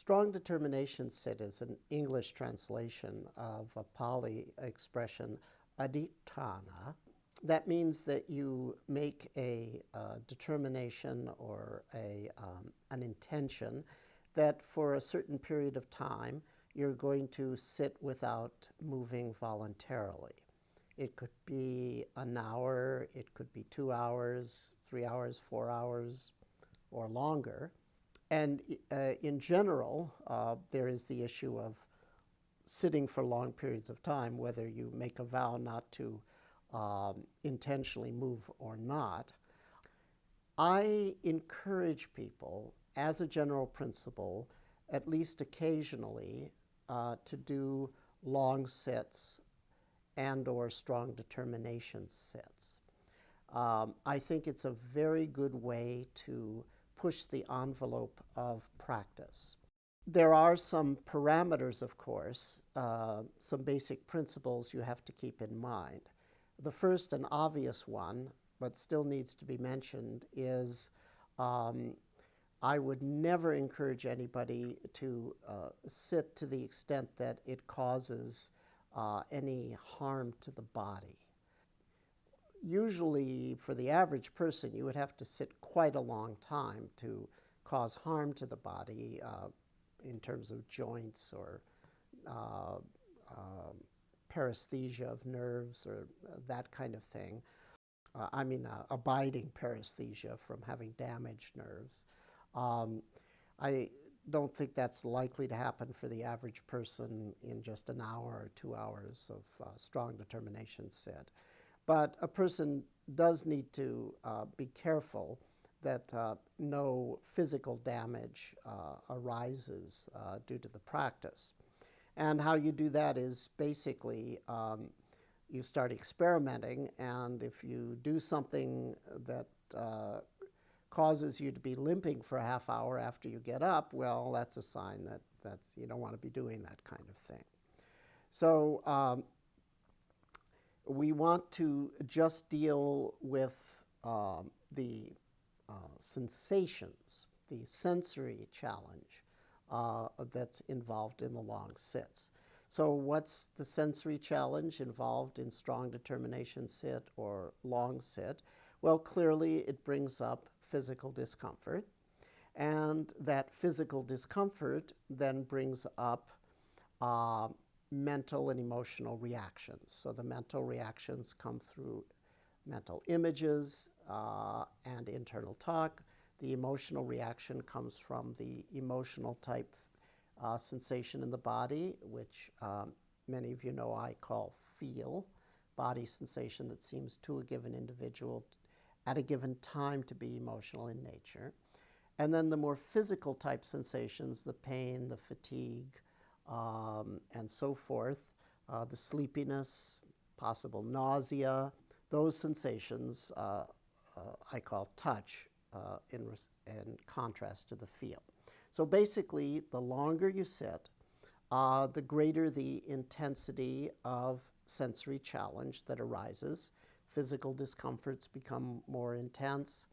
Strong determination sit is an English translation of a Pali expression, adhitthana. That means that you make a determination or an intention that for a certain period of time you're going to sit without moving voluntarily. It could be an hour, it could be 2 hours, 3 hours, 4 hours, or longer. And in general, there is the issue of sitting for long periods of time, whether you make a vow not to intentionally move or not. I encourage people, as a general principle, at least occasionally, to do long sits and or strong determination sits. I think it's a very good way to push the envelope of practice. There are some parameters, of course, some basic principles you have to keep in mind. The first and obvious one, but still needs to be mentioned, is I would never encourage anybody to sit to the extent that it causes any harm to the body. Usually, for the average person, you would have to sit quite a long time to cause harm to the body in terms of joints or paresthesia of nerves or that kind of thing. Abiding paresthesia from having damaged nerves. I don't think that's likely to happen for the average person in just an hour or 2 hours of strong determination sit. But a person does need to be careful that no physical damage arises due to the practice. And how you do that is basically you start experimenting, and if you do something that causes you to be limping for a half hour after you get up, well, that's a sign that you don't want to be doing that kind of thing. So we want to just deal with the sensations, the sensory challenge that's involved in the long sits. So what's the sensory challenge involved in strong determination sit or long sit? Well, clearly it brings up physical discomfort, and that physical discomfort then brings up mental and emotional reactions. So the mental reactions come through mental images and internal talk. The emotional reaction comes from the emotional type sensation in the body, which many of you know I call feel, body sensation that seems to a given individual at a given time to be emotional in nature. And then the more physical type sensations, the pain, the fatigue, and so forth, the sleepiness, possible nausea, those sensations I call touch in contrast to the feel. So basically, the longer you sit, the greater the intensity of sensory challenge that arises. Physical discomforts become more intense.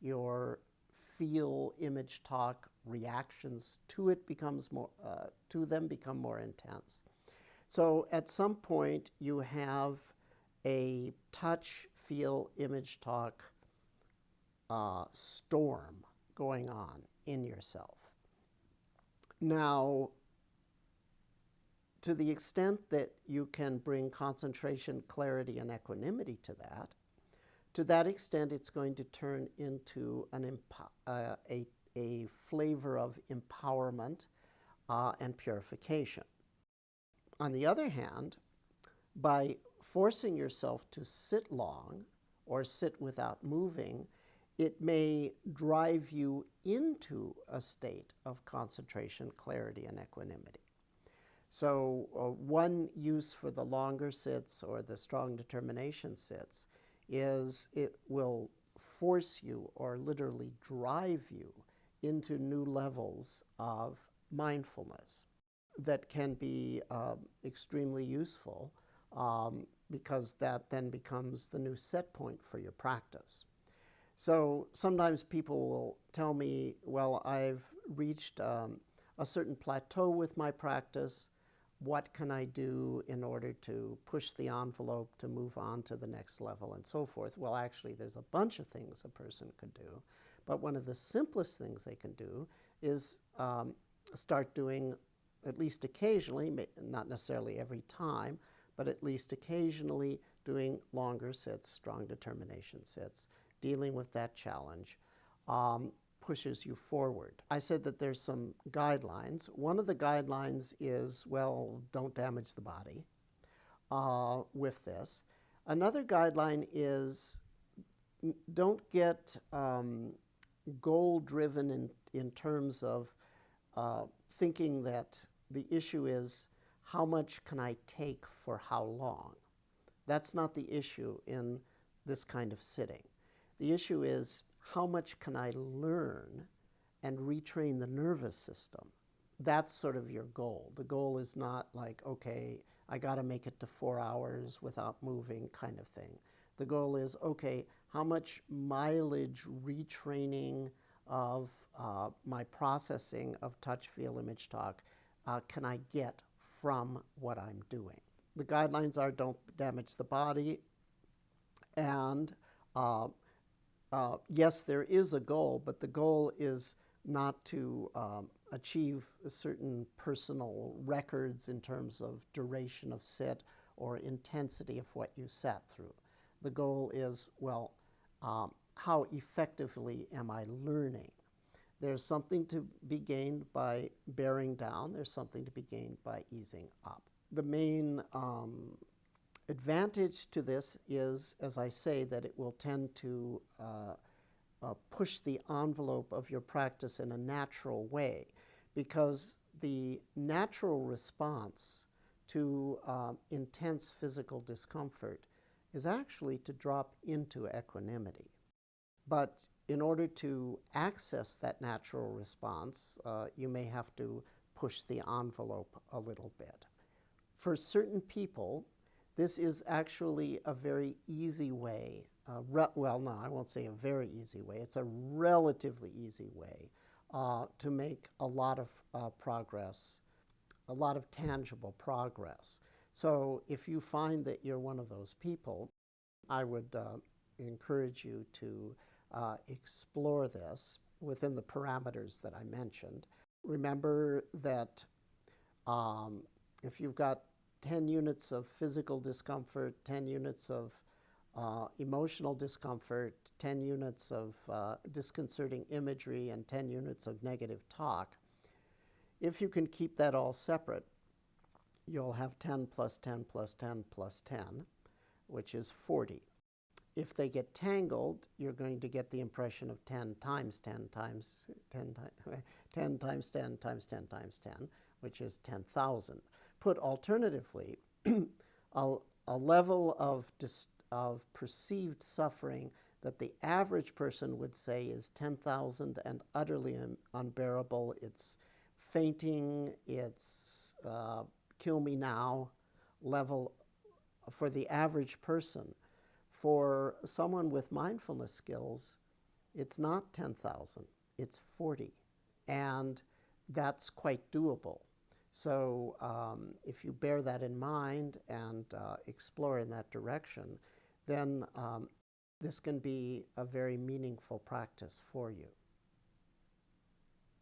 Your feel, image, talk, reactions to it becomes more, to them become more intense. So at some point, you have a touch, feel, image, talk storm going on in yourself. Now, to the extent that you can bring concentration, clarity, and equanimity to that extent it's going to turn into a flavor of empowerment and purification. On the other hand, by forcing yourself to sit long or sit without moving, it may drive you into a state of concentration, clarity, and equanimity. So one use for the longer sits or the strong determination sits is it will force you or literally drive you into new levels of mindfulness that can be extremely useful because that then becomes the new set point for your practice. So sometimes people will tell me, well, I've reached a a certain plateau with my practice. What can I do in order to push the envelope to move on to the next level and so forth? Well, actually, there's a bunch of things a person could do, but one of the simplest things they can do is start doing, at least occasionally, not necessarily every time, but at least occasionally doing longer sits, strong determination sits, dealing with that challenge. Pushes you forward. I said that there's some guidelines. One of the guidelines is, well, don't damage the body with this. Another guideline is don't get goal-driven in terms of thinking that the issue is how much can I take for how long. That's not the issue in this kind of sitting. The issue is how much can I learn and retrain the nervous system. That's sort of your goal. The goal is not like, okay, I got to make it to 4 hours without moving kind of thing. The goal is, okay, how much mileage retraining of my processing of touch, feel, image, talk can I get from what I'm doing? The guidelines are don't damage the body, and yes, there is a goal, but the goal is not to achieve certain personal records in terms of duration of sit or intensity of what you sat through. The goal is, well, how effectively am I learning? There's something to be gained by bearing down. There's something to be gained by easing up. The main advantage to this is, as I say, that it will tend to push the envelope of your practice in a natural way, because the natural response to intense physical discomfort is actually to drop into equanimity. But in order to access that natural response, you may have to push the envelope a little bit. For certain people, this is actually a very easy way. Well, no, I won't say a very easy way. It's a relatively easy way to make a lot of progress, a lot of tangible progress. So if you find that you're one of those people, I would encourage you to explore this within the parameters that I mentioned. Remember that if you've got 10 units of physical discomfort, 10 units of emotional discomfort, 10 units of disconcerting imagery, and 10 units of negative talk, if you can keep that all separate, you'll have 10 plus 10 plus 10 plus 10, which is 40. If they get tangled, you're going to get the impression of 10 times 10 times 10, 10 times 10 times 10 times 10, which is 10,000. Put alternatively, a level of perceived suffering that the average person would say is 10,000 and utterly unbearable. It's fainting, it's kill me now level for the average person. For someone with mindfulness skills, it's not 10,000, it's 40. And that's quite doable. So if you bear that in mind and explore in that direction, then this can be a very meaningful practice for you.